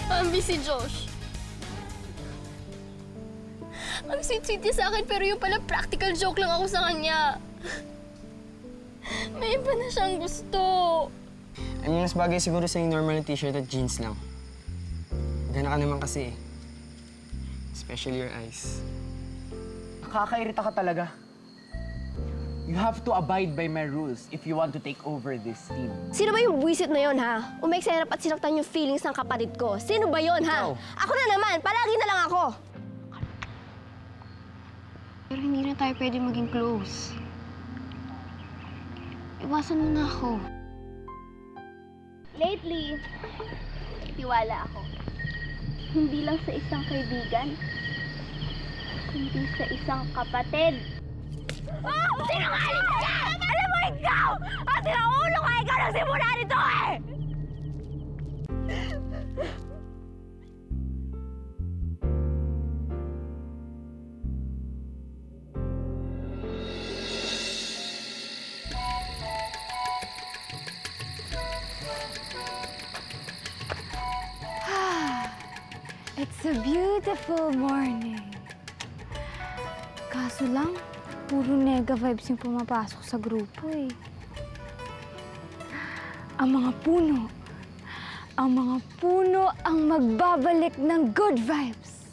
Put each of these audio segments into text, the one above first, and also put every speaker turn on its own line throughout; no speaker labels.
Ambi si Josh. Ang sweet-sweet niya sa akin, pero yung pala practical joke lang ako sa kanya. May iba na siyang gusto.
I mean, mas bagay siguro sa yung normal na t-shirt at jeans lang. Gana ka naman kasi eh. Especially your eyes.
Nakakairita ka talaga. You have to abide by my rules if you want to take over this team.
Sino ba yung buwisit na yon, ha? Umekserap at sinaktan yung feelings ng kapatid ko. Sino ba yon, ha?
Ikaw.
Ako na naman. Palagi na lang ako. Pero hindi na tayo pwede maging close. Iwasan mo na ako. Lately, tiwala ako. Hindi lang sa isang kaibigan, kundi sa isang kapatid. Oh! Sinungaling ka! Alam mo, ikaw! Ang sinaulo ka! Ikaw nagsimula nito eh!
It's a beautiful morning. Kaso lang, puro nega vibes yung pumapasok sa grupo eh. Ang mga puno ang magbabalik ng good vibes.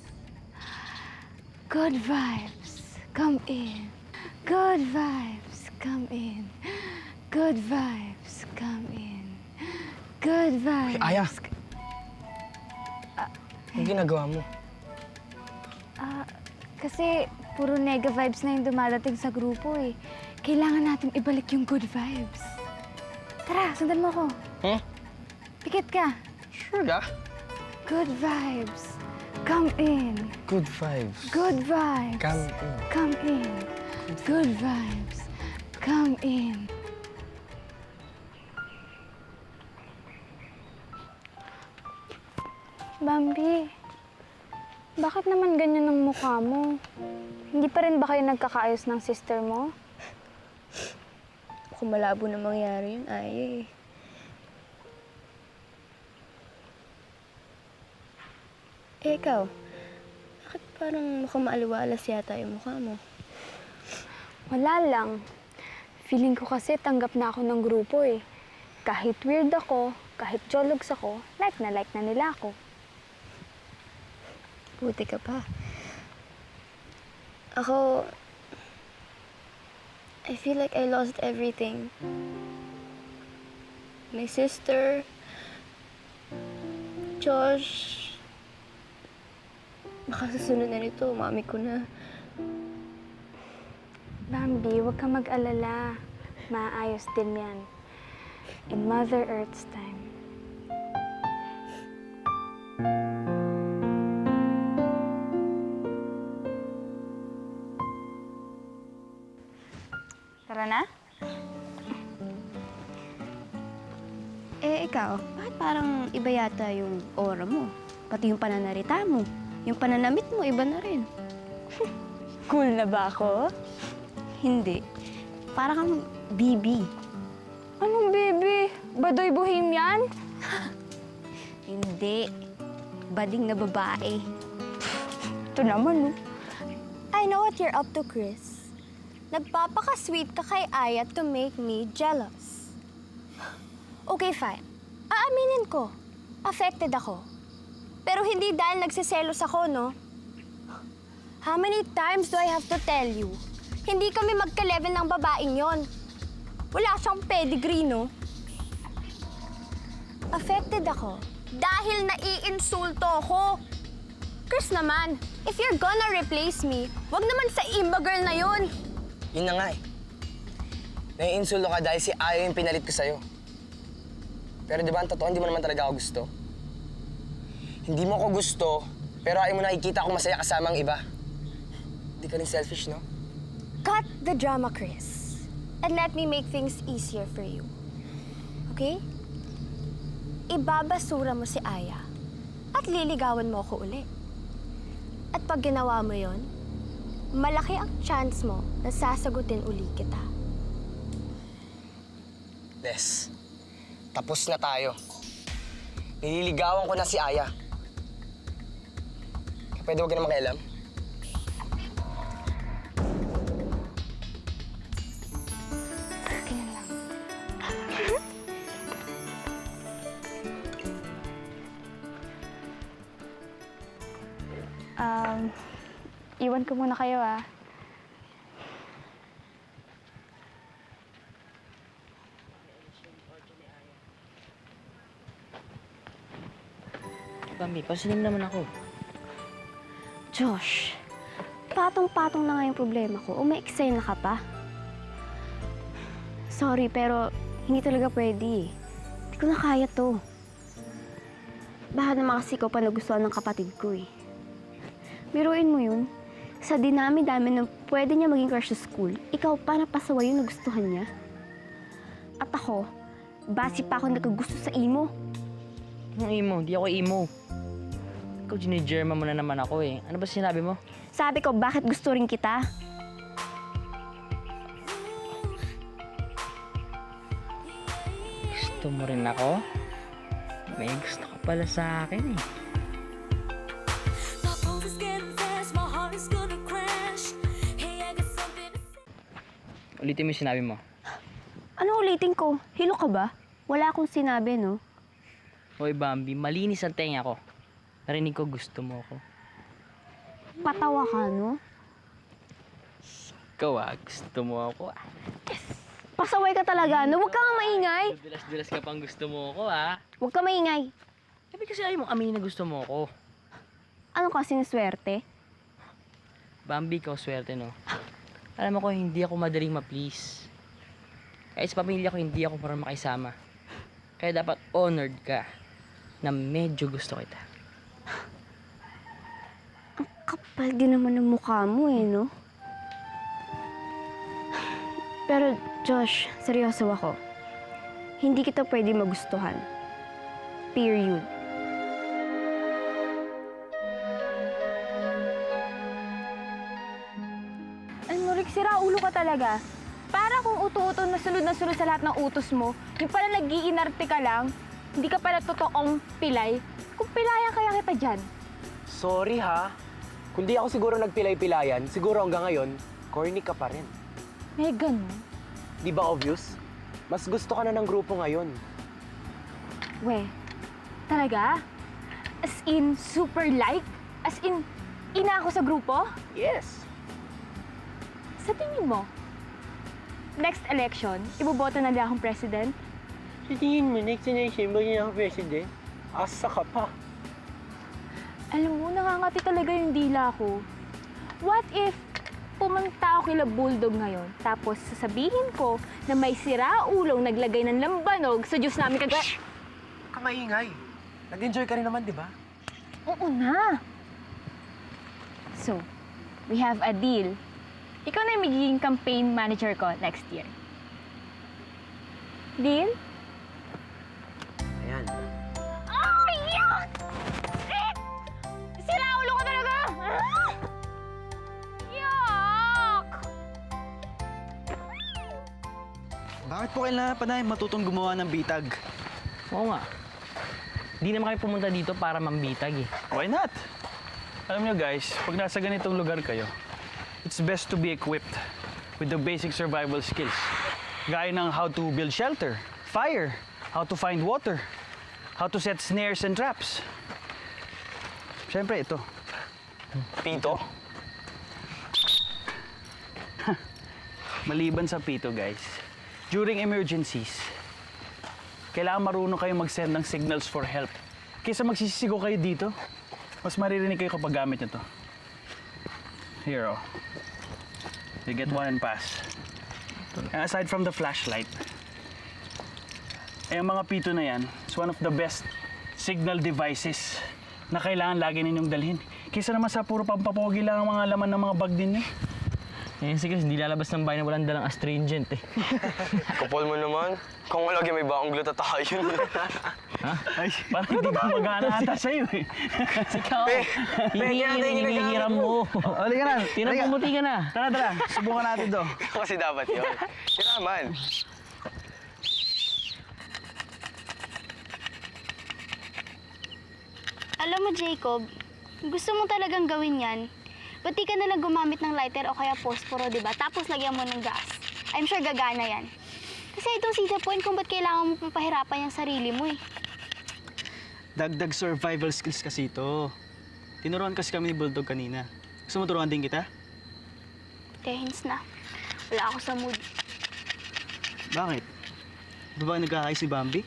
Good vibes, come in. Good vibes, come in. Good vibes, come in. Good vibes.
Aya! Anong ginagawa mo?
Kasi puro nega vibes na yung dumadating sa grupo eh. Kailangan natin ibalik yung good vibes. Tara, sundan mo ako.
Hmm?
Pikit ka.
Sure ka?
Good vibes. Come in.
Good vibes.
Good vibes.
Come in.
Come in. Good vibes. Come in. Bambi, bakit naman ganyan ang mukha mo? Hindi pa rin ba kayo nagkakaayos ng sister mo?
Kung malabo na mangyari yun, ay eh. Eh, ikaw, bakit parang mukhang maaliwalas yata yung mukha mo?
Wala lang. Feeling ko kasi tanggap na ako ng grupo eh. Kahit weird ako, kahit jologs ako, like na nila ako.
Buti ka pa. Ako, I feel like I lost everything. My sister, Josh, baka susunod na nito, mami ko na.
Bambi, huwag kang mag-alala. Maayos din yan. In Mother Earth's time. Tara na?
Eh, ikaw, bakit parang iba yata yung aura mo? Pati yung pananarita mo. Yung pananamit mo, iba na rin.
Cool na ba ako?
Hindi. Parang kang BB.
Anong baby? Badoy Bohemian?
Hindi. Bading na babae.
Ito naman, no?
I know what you're up to, Chris. Nagpapaka-sweet ka kay Aya to make me jealous. Okay, fine. Aaminin ko. Affected ako. Pero hindi dahil nagsiselos ako, no? How many times do I have to tell you? Hindi kami magka-level ng babaeng yon. Wala siyang pedigree, no? Affected ako dahil naiinsulto ako. Chris naman, if you're gonna replace me, wag naman sa Imba girl na yon.
Yun na nga eh. Naiinsulto ka dahil si Aya yung pinalit ko sa'yo. Pero di ba ang totoo, hindi mo naman talaga ako gusto? Hindi mo ako gusto, pero ayaw mo nakikita akong masaya kasama ang iba. Hindi ka rin selfish, no?
Cut the drama, Chris. And let me make things easier for you. Okay? Ibabasura mo si Aya at liligawan mo ako uli. At pag ginawa mo yon, malaki ang chance mo na sasagutin uli kita.
Des, tapos na tayo. Nililigawan ko na si Aya. Pwede huwag ka na makialam?
Akin na lang. Iwan ko muna kayo ah.
Bambi, pansinin mo naman ako.
Josh, patong-patong na nga yung problema ko. Umi-excel na ka pa. Sorry, pero hindi talaga pwede eh. Hindi ko na kaya to. Baka naman kasi ko pa nagustuhan ng kapatid ko eh. Biruin mo yun. Sa dinami-dami na pwede niya maging crush sa school, ikaw pa napasaway yung nagustuhan niya. At ako, base pa ako nagkagusto sa imo.
Anong emo? Di ako emo. Ikaw, ginigerma mo na naman ako eh. Ano ba sinabi mo?
Sabi ko, bakit gusto rin kita?
Gusto mo rin ako? May gusto ka pala sa akin eh.
My pulse is getting fast, my heart is gonna crash. Hey, I got something to say.
Ulitin mo yung sinabi mo.
Ano ulitin ko? Hilo ka ba? Wala akong sinabi, no?
Hoy, Bambi, malinis ang tenga ko. Narinig ko gusto mo ako.
Patawa ka, no?
Ikaw gusto mo ako ah.
Pasaway ka talaga, no? Huwag ka nga maingay.
Dulas-dulas ka pang gusto mo ako
Huwag ka maingay.
Sabi kasi ayaw mong aminin na gusto mo ako.
Ano ka, siniswerte?
Bambi, ikaw swerte no. Alam mo ko, hindi ako madaling ma-please. Kahit sa pamilya ko, hindi ako parang makisama. Kaya dapat honored ka na medyo gusto kita.
Kapal din naman ng mukha mo, eh, no? Pero, Josh, seryoso ako. Hindi kita pwede magustuhan. Period. Ano, Rick, sira ulo ka talaga. Para kung uto-uto na sunod sa lahat ng utos mo, yung pala nag-iinarte ka lang, hindi ka pala totoong pilay. Kung pilaya kaya kita dyan.
Sorry ha. Kung di ako siguro nagpilay-pilayan, siguro hanggang ngayon, corny ka pa rin.
May ganun.
Di ba obvious? Mas gusto ka na ng grupo ngayon.
We, talaga? As in, super like? As in, ina ako sa grupo?
Yes.
Sa tingin mo, next election, iboboto na lang akong president?
Sa tingin mo, next election, maging ako president? Asa ka pa.
Alam mo, nangangati talaga yung dila ko. What if pumunta ako kila Bulldog ngayon, tapos sasabihin ko na may siraulong naglagay ng lambanog sa Diyos namin kagaya...
Kamaingay. Nag-enjoy ka rin naman, di ba?
Oo na. So, we have a deal. Ikaw na yung magiging campaign manager ko next year. Deal?
Ayan.
Oh, yuck! Siraulo ka talaga! Ah! Yuck!
Bakit po kailangan pa na matutong gumawa ng bitag?
Oo nga. Di naman kayo pumunta dito para mambitag eh.
Why not? Alam nyo guys, pag nasa ganitong lugar kayo, it's best to be equipped with the basic survival skills. Gaya ng how to build shelter, fire, how to find water, how to set snares and traps. Siyempre ito.
Pito?
Maliban sa pito guys, during emergencies, kailangan marunong kayo mag-send ng signals for help. Kaysa magsisisigo kayo dito, mas maririnig kayo kapag gamit nyo to. Here, oh. You get one and pass. And aside from the flashlight, eh, ang mga pito na yan is one of the best signal devices na kailangan lagi ninyong dalhin. Kaysa naman sa puro pampapogi lang ang mga laman ng mga bag ninyo.
Eh, sige, hindi lalabas ng bahay na walang dalang astringent eh.
Kapal mo naman. Kung lagi may baong gluta tayo.
Ay, parang hindi ka magana ata sa'yo eh.
Ikaw, hinihiram mo.
Halika na.
Tirang pumuti ka na.
Tara, subukan natin to.
Kasi dapat yun. Yun naman.
Alam mo, Jacob, gusto mo talagang gawin yan, ba't di ka na lang gumamit ng lighter o kaya posporo, di ba? Tapos lagyan mo ng gas. I'm sure gagana yan. Kasi I don't see the point kung ba't kailangan mo pahirapan yung sarili mo eh.
Dagdag survival skills kasi ito. Tinuruan kasi kami ni Bulldog kanina. Gusto mo turuan din kita?
Hints na. Wala ako sa mood.
Bakit? Di ba nagkakais si Bambi?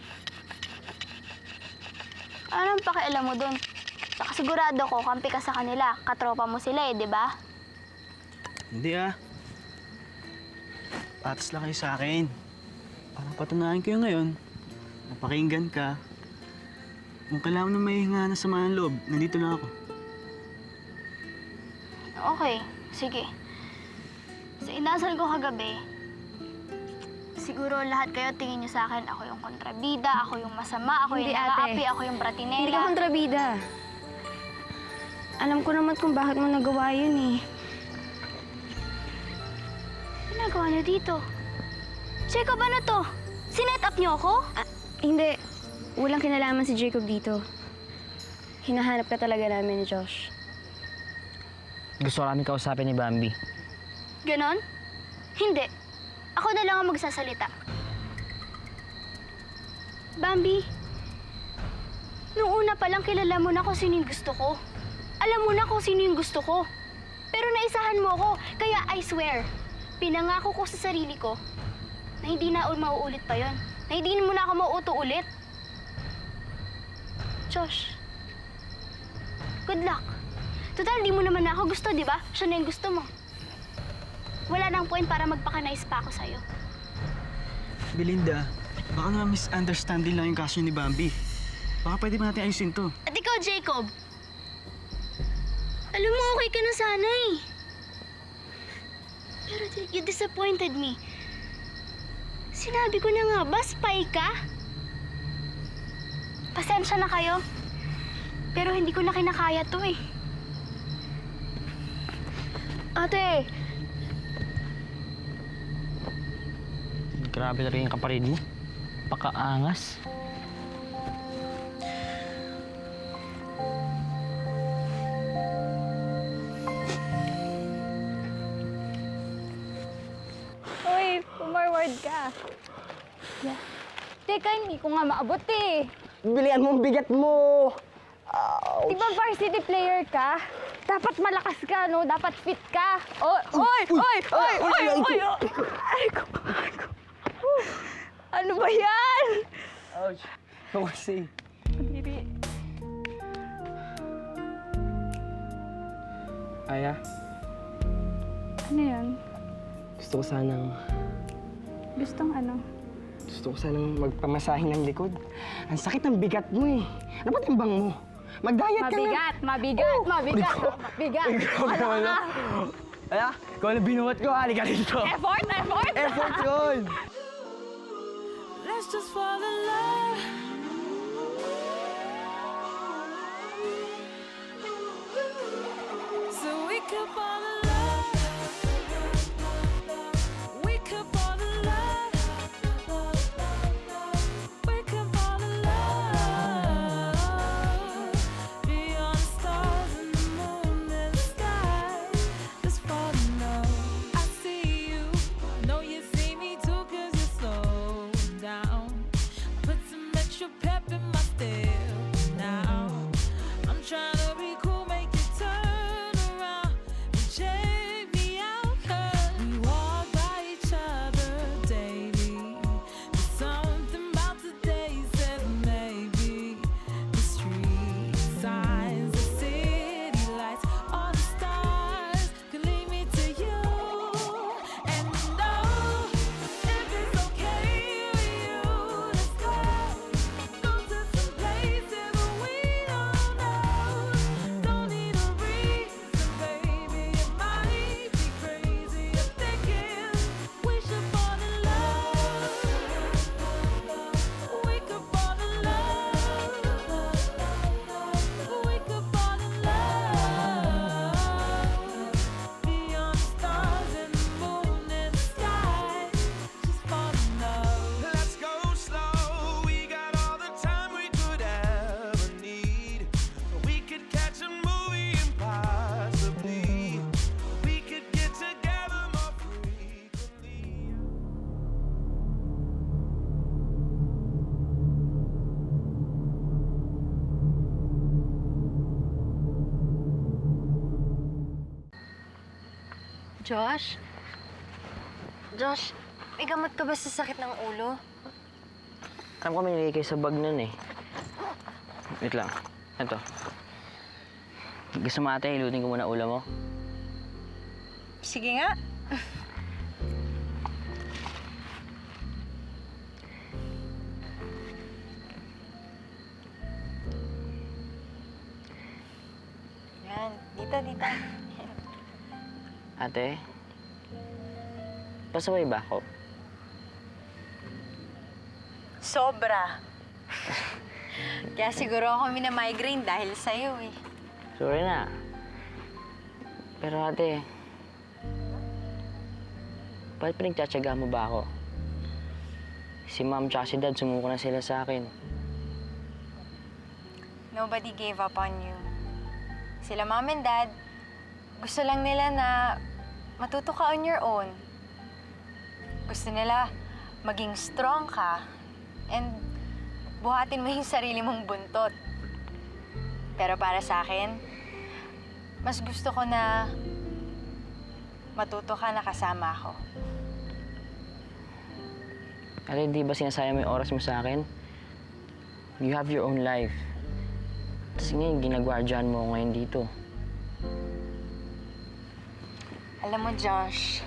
Anong pakialam mo dun? Saka sigurado ko, kampi ka sa kanila. Katropa mo sila eh, di ba?
Hindi ah. Patas lang kayo sa akin. Para patunayan ko yung ngayon. Napakinggan ka. Kung kailangan na may hinga na sama ng loob, nandito lang ako.
Okay, sige. Sa inasal ko kagabi, siguro lahat kayo tingin niyo sa akin, ako yung kontrabida, ako yung masama, ako
Hindi,
yung
ate.
nangaapi, ako yung bratinela.
Hindi ka kontrabida. Alam ko naman kung bakit mo nagawa yun eh.
Ginagawa niyo dito? Jacob, ano to? Sinet up niyo ako?
Hindi. Walang kinalaman si Jacob dito. Hinahanap ka talaga namin ni Josh.
Gusto namin kausapin ni Bambi.
Ganon? Hindi. Ako na lang ang magsasalita. Bambi, nung una pa lang kilala mo na kung sino yung gusto ko. Alam mo na kung sino yung gusto ko. Pero naisahan mo ako, kaya I swear, pinangako ko sa sarili ko na hindi na mauulit pa yon. Na hindi mo na ako mauuto ulit. Josh, good luck. Total, di mo naman na ako gusto, di ba? Siya na yung gusto mo. Wala nang point para magpaka-nice pa ako sa'yo.
Belinda, baka naman misunderstanding lang yung kaso ni Bambi. Baka pwede ba natin ayusin to?
At ikaw, Jacob, alam mo, okay ka na sana eh. Pero you disappointed me. Sinabi ko na nga ba, spy ka? Pasensya na kayo. Pero hindi ko na kinakaya to eh. Ate!
Grabe na rin yung kapatid mo. Pakaangas.
Uy, pumarward ka. Yeah. Teka, hindi ko nga maabot eh.
Bilian mo ang bigat mo!
Di ba varsity player ka? Dapat malakas ka, no? Dapat fit ka. Oy! Oy! Oy! Oy! Oy! Oy! Ay ko! Ay ko! Ano ba yan?
Ouch! Ako kasi.
Kadiri.
Aya,
Ano yan?
gusto ko sanang
Gustong
magpamasahin ng likod. Ang sakit ng bigat mo eh. Ano ba timbang mo? Mag-diet ka na.
Mabigat! Mabigat! Mabigat! Mabigat!
Ikaw
Ano
naman,
ka?
Aya, ikaw na binuhat ko. Halika rito.
Effort! Effort!
Effort yun!
Let's just fall in love. So we could fall in love. We could fall in love. We could fall in love. Beyond the stars and the moon and the sky. Just fall in love. I see you. Know you see me too, 'cause you're slow down. Put some extra
Josh? Josh, may gamot ka ba sa sakit ng ulo?
Alam ko may nilagay kayo sa bag nun eh. Wait lang. Ito. Gusto mo ate, ilutin ko muna ulam mo.
Sige nga. Yan, dito.
Ate, pasaway ba ako?
Sobra. Kaya siguro ako mina-migraine dahil sa'yo eh.
Sorry na. Pero ate, bakit pinagtsatsaga mo ba ako? Si mom tsaka si dad sumuko na sila sa akin.
Nobody gave up on you. Sila mom and dad, gusto lang nila na matuto ka on your own. Gusto nila maging strong ka and buhatin mo yung sarili mong buntot. Pero para sa akin, mas gusto ko na matuto ka na kasama ako.
Ate, di ba sinasayang mo yung oras mo sa akin? You have your own life. Tapos ngayon, ginagwardyahan mo ako ngayon dito.
Alam mo, Josh,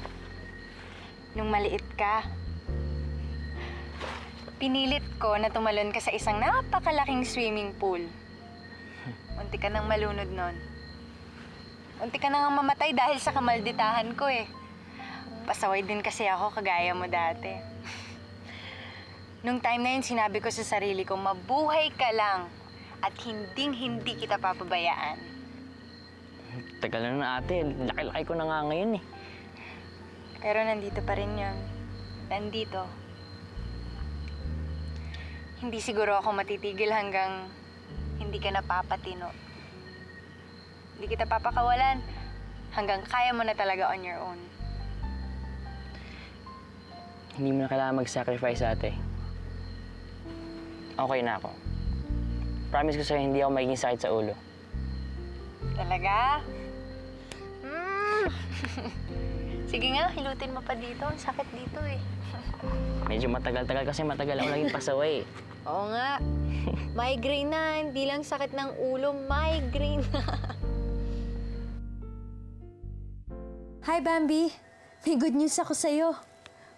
nung maliit ka, pinilit ko na tumalon ka sa isang napakalaking swimming pool. Unti ka nang malunod nun. Unti ka nang mamatay dahil sa kamalditahan ko eh. Pasaway din kasi ako kagaya mo dati. Nung time na yun, sinabi ko sa sarili ko, mabuhay ka lang at hinding-hindi kita papabayaan.
Tagal na nun ate, laki-laki ko na nga ngayon eh.
Pero nandito pa rin yun. Nandito. Hindi siguro ako matitigil hanggang hindi ka napapatino. Hindi kita papakawalan hanggang kaya mo na talaga on your own.
Hindi mo na kailangan mag-sacrifice ate. Okay na ako. Promise ko sa'yo, hindi ako magiging sakit sa ulo.
Talaga? Sige nga, hilutin mo pa dito. Ang sakit dito eh.
Medyo matagal-tagal kasi matagal ako naging pasaway eh.
Oo nga. Migraine na, hindi lang sakit ng ulo, migraine na.
Hi, Bambi. May good news ako sa'yo.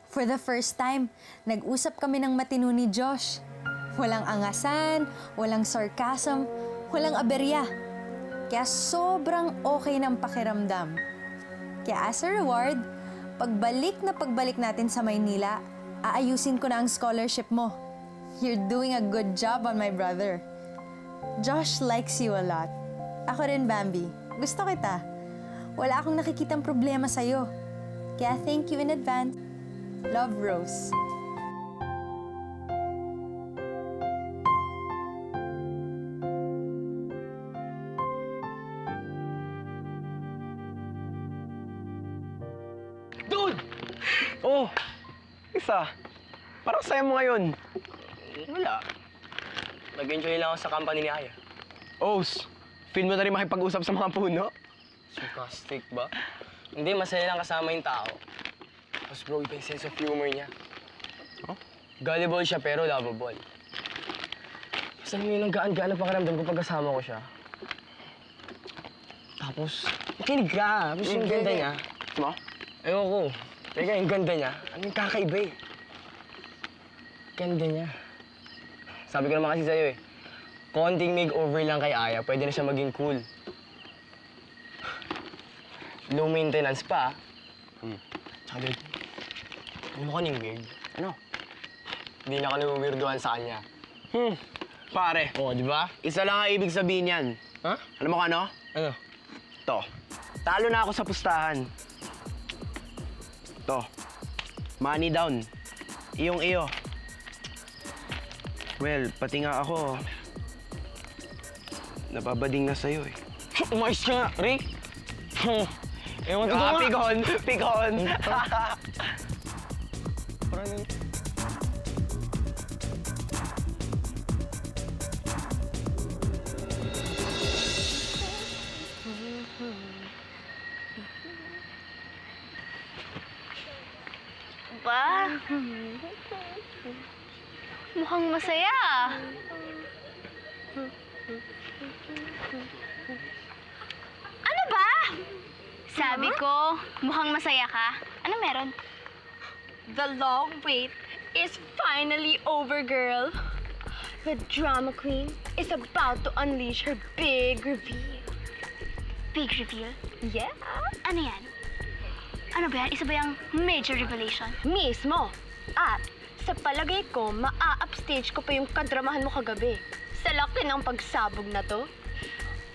For the first time, nag-usap kami ng matino ni Josh. Walang angasan, walang sarcasm, walang aberya. Kaya sobrang okay ng pakiramdam. Kaya as a reward, pagbalik natin sa Maynila, aayusin ko na ang scholarship mo. You're doing a good job on my brother. Josh likes you a lot. Ako rin, Bambi. Gusto kita. Wala akong nakikitang problema sa'yo. Kaya thank you in advance. Love, Rose.
Dude! Oh! Isa. Parang saya mo ngayon.
Wala. Nag-enjoy lang ako sa company ni Aya.
Os, feel mo na rin makipag-usap sa mga puno?
Sarcastic ba? Hindi, masaya lang kasama yung tao. Tapos bro, iba yung sense of humor niya.
Oh?
Gullible siya pero lovable. Basta mo yun ang gaan-gaan na pakiramdam ko pag kasama ko siya. Tapos, makinig ka. Tapos yung ganda niya.
Mo?
Ewan ko. Teka, yung ganda niya. Ano yung kakaiba eh? Ganda niya. Sabi ko naman kasi sa'yo eh. Konting makeover lang kay Aya, pwede na siya maging cool. Low maintenance pa. Tsaka babe, ano ka ning weird?
Ano?
Hindi na ka nawiwirduhan sa kanya.
Pare,
Oo, di ba?
isa lang ang ibig sabihin yan.
Ha?
Alam mo kung ano?
Ano?
To. Talo na ako sa pustahan. To. Money down. Iyong iyo. Well, pati nga ako. Nababading na sa'yo eh.
Umayos ka nga, Rick! Ewan ko nga.
Pigon! Pigon!
Parang yung...
Mukhang masaya. Ano ba? Sabi ko, mukhang masaya ka. Ano meron?
The long wait is finally over, girl. The drama queen is about to unleash her big reveal.
Big reveal?
Yeah?
Ano yan? Ano ba yan? Isa ba yung major revelation?
Mismo. At sa palagay ko, maa-upstage ko pa yung kadramahan mo kagabi. Sa laki ng pagsabog na to.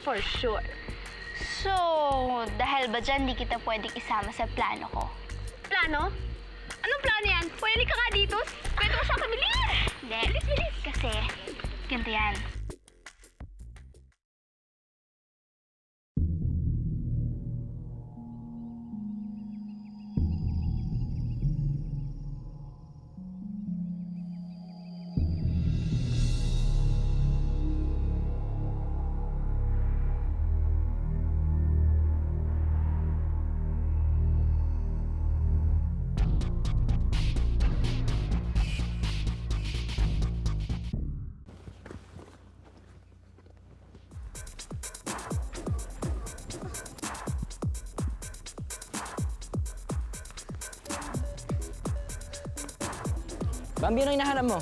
For sure.
So, dahil ba dyan, di kita pwedeng isama sa plano ko?
Plano? Anong plano yan? Pwede ka nga dito? Pwede mo siya kabilis!
Hindi. Bilis. Kasi, ganito yan.
Bambi, ano hinahanap mo?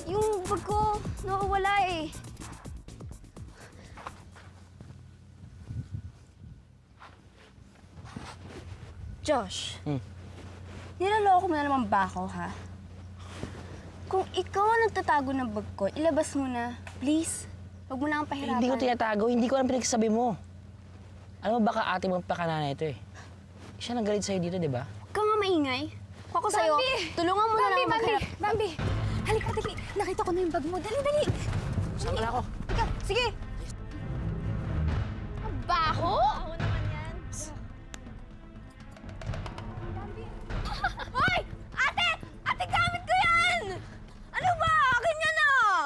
Yung bag ko, nawawala eh. Josh, niloloko mo na naman ba ako, ha? Kung ikaw ang nagtatago ng bag ko, ilabas mo na. Please, huwag mo na akong pahirapan.
Hindi ko tinatago, hindi ko alam pinagsasabi mo. Alam mo, baka ate mo ang pakana na ito eh. Siya nang galit sa'yo dito, di ba?
Huwag ka nga maingay. Kung ako sa'yo, tulungan mo na lang magharap.
Bambi! Halika, dali. Nakita ko na yung bag mo. Dali, dali.
Sama na ako.
Ika, sige!
Baho?
Hoy! Ate! Ate, gamit ko yan! Ano ba? Akin yan ah!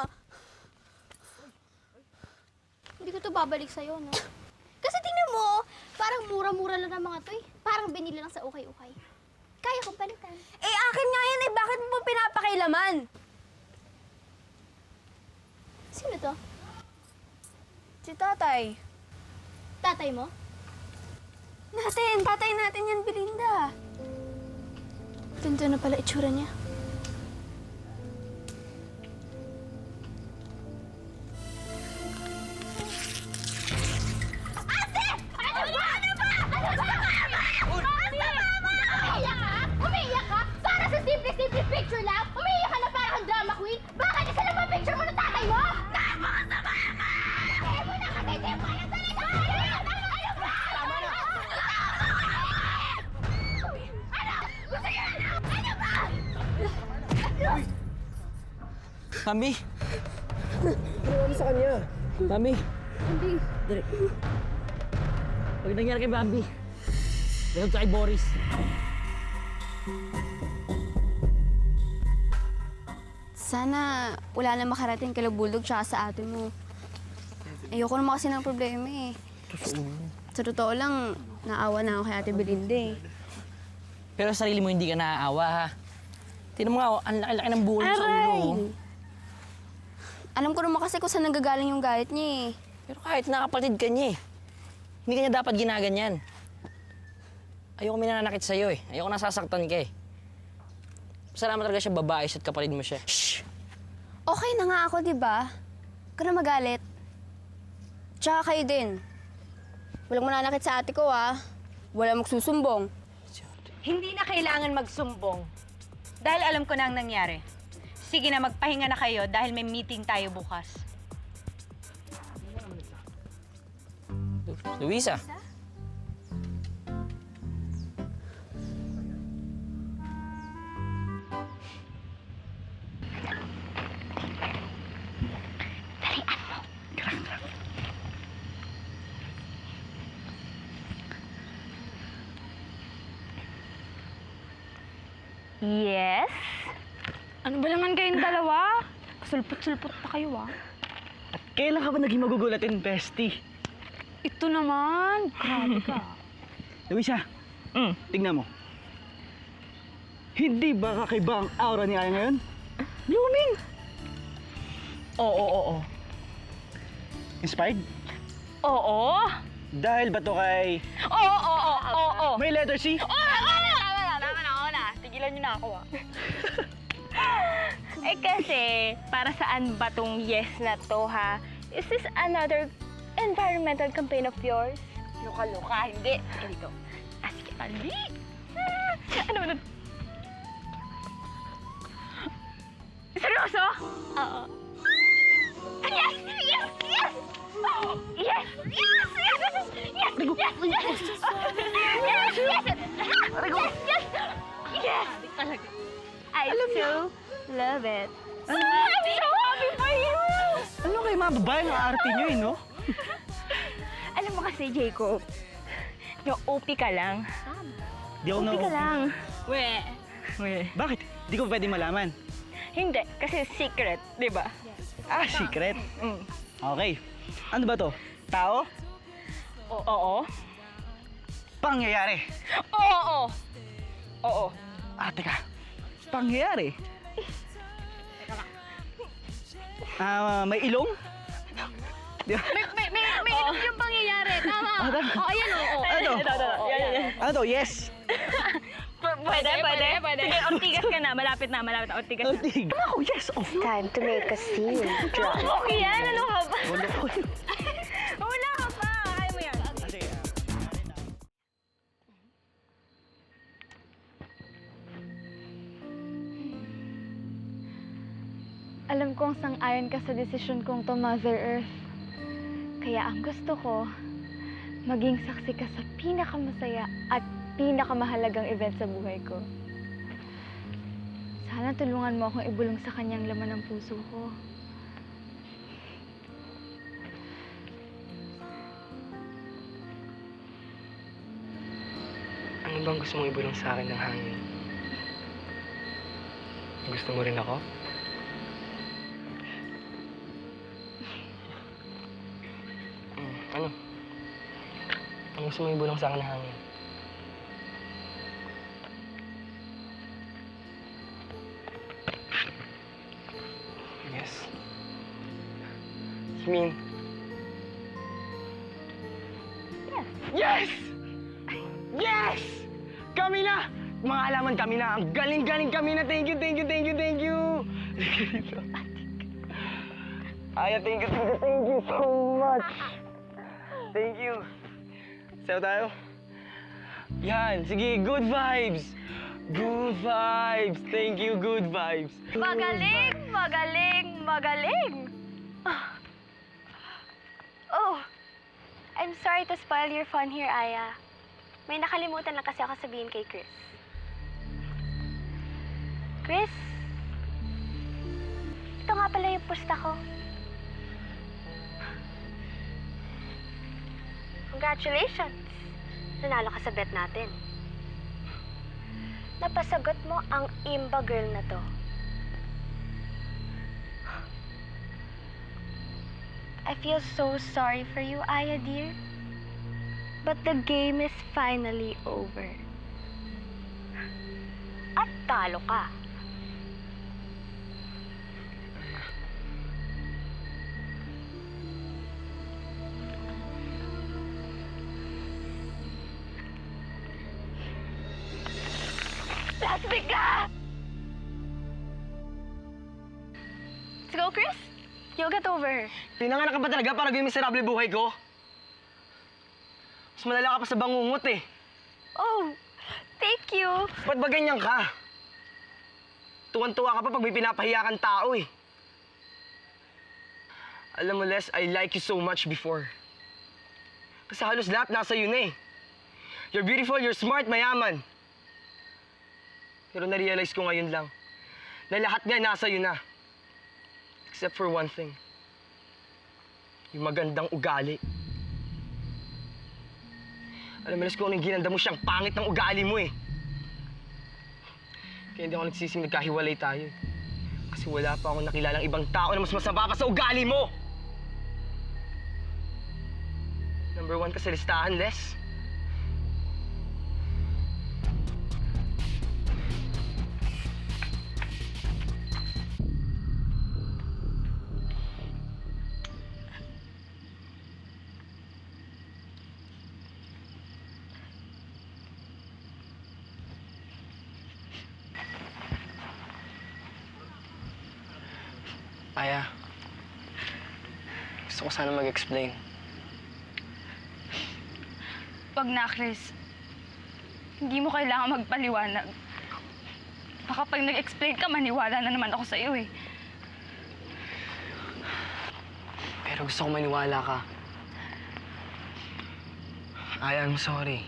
Hindi ko to babalik sa'yo, no? Kasi tingnan mo, parang mura-mura lang ng mga to eh. Parang binili lang sa ukay-ukay. Kaya kong palitan.
Eh, akin nga yan eh. Bakit mo pa pinapakailaman?
Sino to?
Si tatay.
Tatay mo?
Tatay natin yan, Belinda.
Ganda na pala itsura niya. Umiiyak ka? Para sa simple picture lang? Umiiyak ka na para kang drama queen? Bakit isa lang ba picture mo ng tatay mo? Napakasama naman! Hindi mo na kasi hindi mo alam talaga! Ano ba? Tama na! Ano? Gusto niyo na? Ano ba?
Bambi! Ano sa kanya? Bambi!
Hindi.
Dali. Pag nangyari kay Bambi, dalag ka kay Boris.
Sana wala na makarating kay Bulldog tsaka sa ate mo. Ayoko naman kasi ng problema eh. Sa totoo lang, naawa na ako kay Ate Belinda eh.
Pero sa sarili mo hindi ka naaawa, ha? Tignan mo nga, oh, ang laki-laki ng buhol mo sa ulo. oh.
Alam ko naman kasi kung saan nanggagaling yung galit niya eh.
Pero kahit nakapatid ka niya, hindi ka niya dapat ginaganyan. Ayoko minanakit sa'yo eh. Ayoko nasasaktan ka eh. Salamat talaga siya babae at kapatid mo siya. Shh!
Okay na nga ako, di ba? Huwag ka na magalit. Tsaka kayo din. Walang mananakit sa ate ko, ah. Walang magsusumbong.
Hindi na kailangan magsumbong. Dahil alam ko na ang nangyari. Sige na, magpahinga na kayo dahil may meeting tayo bukas.
Luisa!
Yes? Ano ba naman kayong dalawa? Kasulpot-sulpot pa kayo, ah.
At kailan ka ba naging magugulatin, bestie?
Ito naman. Grabe ka.
Luisa, tingnan mo. Hindi ba kakaiba ang aura ni Aya ngayon? Blooming! Oo. Inspired?
Oo.
Dahil ba to kay...
Oo.
May letter C?
Tama na. Tigilan niyo na ako, ah. Eh kasi, para saan ba tong yes na to, ha? Is this another environmental campaign of yours? Luka-luka, hindi. Dito. Sige, ali. Ano ba? Seryoso? Oo. Yes! Yes! Yes! Yes! Yes! Yes! Yes! Yes! Yes! Yes! Yes! Yes! I so love it. I'm so happy for you!
Ano kayo mga babae ng arte nyo no?
Alam mo kasi, Jacob, yung OP ka lang.
Di ako
OP ka lang.
Bakit? Di ko pwede malaman.
Hindi, kasi secret, di ba?
Ah, secret.
Mm.
Okay. Ano ba to? Tao?
Oo.
Pangyayari.
Oo.
Ah, teka. Pangyayari? May ilong? Di ba?
May ilong yung pangyayari. Tama. Ayan, oo.
Ano to? Ano to? Yes.
Pwede. Sige, ortigas ka na. Malapit na. Ortigas na.
Tig. Ako, yes. Oh.
Time to make a scene.
Okay yan. Ano ka ba? Wala ka pa. Kaya mo yan.
Alam kong sang-ayon ka sa desisyon kong to, Mother Earth. Kaya ang gusto ko, maging saksi ka sa pinakamasaya at pinakamahalagang event sa buhay ko. Sana tulungan mo akong ibulong sa kanyang laman ng puso ko.
Ano bang gusto mong ibulong sa akin ng hangin? Gusto mo rin ako? Ano? Ano gusto mong ibulong sa akin ng hangin? Yes. You mean... Yes! Yes! Kami na! Mga alaman kami na. Ang galing-galing kami na. Thank you. Aya, thank you so much. Thank you. Sayo tayo? Yan, sige, good vibes. Good vibes. Thank you, good vibes.
Magaling! Oh, I'm sorry to spoil your fun here, Aya. May nakalimutan lang kasi ako sabihin kay Chris. Chris? Ito nga pala yung pusta ko. Congratulations! Nanalo ka sa bet natin. Napasagot mo ang imba girl na to. I feel so sorry for you, Aya dear. But the game is finally over. At talo ka. Plastic ka! Let's go, Chris. You'll get over her.
Pinanganak ka ba talaga para gawing miserable buhay ko? Mas malala ka pa sa bangungot eh.
Oh, thank you.
Ba't ba ganyan ka? Tuwan-tuwa ka pa pag may pinapahiya kang tao eh. Alam mo, Les, I like you so much before. Kasi halos lahat nasa iyo na eh. You're beautiful, you're smart, mayaman. Pero na-realize ko ngayon lang na lahat nga nasa iyo na. Except for one thing. Yung magandang ugali. Alam mo, Les, kung anong ginanda mo siyang pangit ng ugali mo eh. Kaya hindi ako nagsising nagkahiwalay tayo. Kasi wala pa akong nakilalang ibang tao na mas masama pa sa ugali mo! Number 1 ka sa listahan, Les.
Aya, gusto ko sana mag-explain.
Wag na, Chris. Hindi mo kailangan magpaliwanag. Baka pag nag-explain ka, maniwala na naman ako sa'yo eh.
Pero gusto ko maniwala ka. Aya, I'm sorry.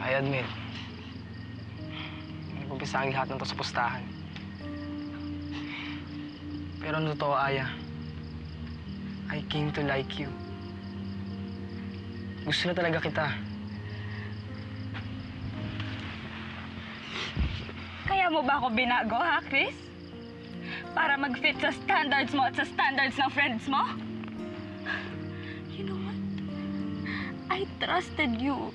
I admit, nag-umpisa ang lahat ng to sa pustahan. Pero ano totoo, Aya? I came to like you. Gusto na talaga kita.
Kaya mo ba ako binago, ha, Chris? Para mag-fit sa standards mo at sa standards ng friends mo? You know what? I trusted you.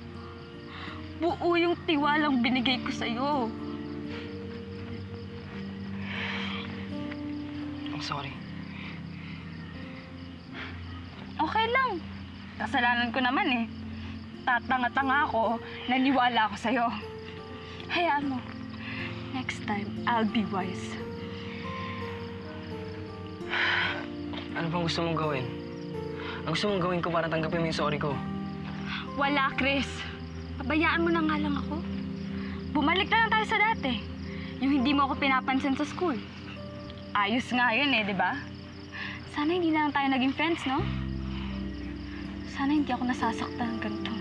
Buo yung tiwalang binigay ko sa'yo.
I'm sorry.
Okay lang. Kasalanan ko naman eh. Tatanga-tanga ako, naniwala ako sa'yo. Hayaan mo. Next time, I'll be wise.
Ano bang gusto mong gawin? Ang gusto mong gawin ko para tanggapin mo yung sorry ko.
Wala, Chris. Pabayaan mo na nga lang ako. Bumalik na lang tayo sa dati. Yung hindi mo ako pinapansin sa school. Ayos nga yun eh, di ba? Sana hindi na lang tayo naging friends, no? Sana hindi ako nasasaktan ng ganito.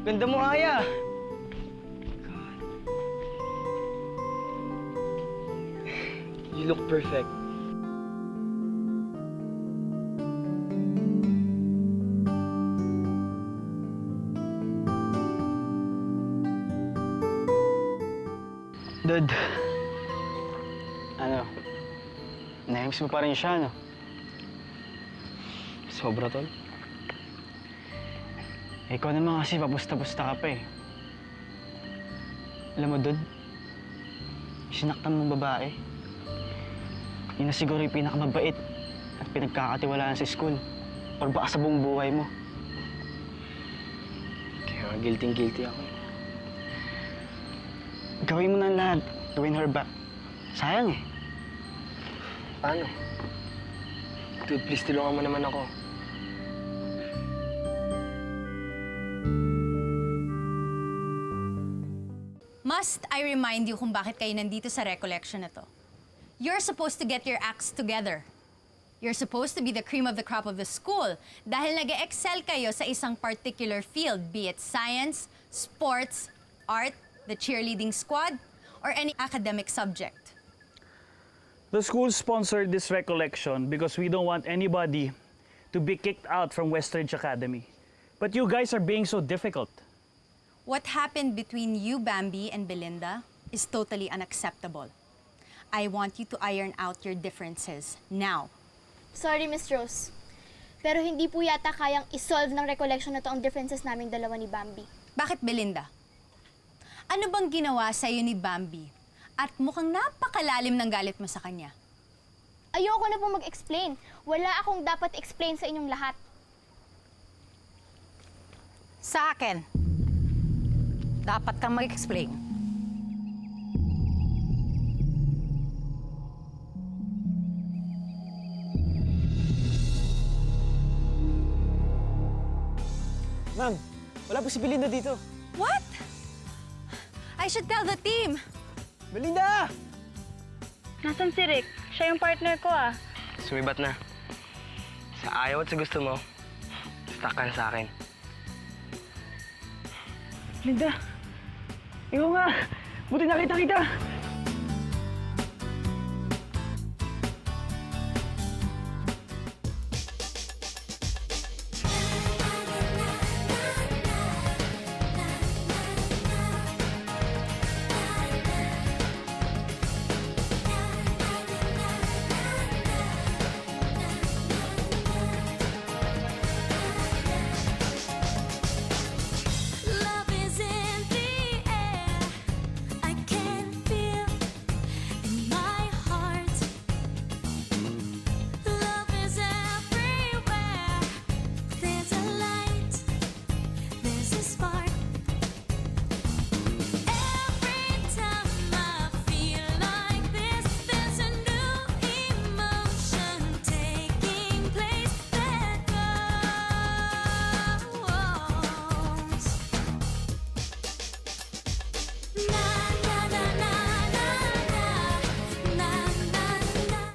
Ganda mo, Aya! You look perfect.
Dad, ano? Nahimiss mo pa rin siya, no?
Sobra, tol.
Ikaw naman kasi papusta-pusta ka pa eh. Alam mo, Dad, sinaktan mong babae. Yun na siguro yung pinakamabait at pinagkakatiwalaan sa school. Or baka sa buong buhay mo.
Kaya guilty ako.
Gawin mo na lahat. Gawin her back. Sayang eh.
Paano? Dude, please tulungan mo naman ako.
Must I remind you kung bakit kayo nandito sa recollection na to? You're supposed to get your acts together. You're supposed to be the cream of the crop of the school dahil nag-excel kayo sa isang particular field, be it science, sports, art, the cheerleading squad, or any academic subject.
The school sponsored this recollection because we don't want anybody to be kicked out from Westridge Academy. But you guys are being so difficult.
What happened between you, Bambi, and Belinda is totally unacceptable. I want you to iron out your differences now.
Sorry, Miss Rose. Pero hindi po yata kayang isolve ng recollection na to ang differences naming dalawa ni Bambi.
Bakit, Belinda? Ano bang ginawa sa'yo ni Bambi? At mukhang napakalalim ng galit mo sa kanya.
Ayoko na po mag-explain. Wala akong dapat explain sa inyong lahat.
Sa akin, dapat kang mag-explain.
Ma'am, wala po si Belinda dito.
What? I should tell the team.
Belinda!
Nasaan si Rick? Siya yung partner ko ah.
Sumibat na. Sa ayaw at sa gusto mo, stuck ka na sa akin.
Linda! Ikaw nga! Buti nakita kita!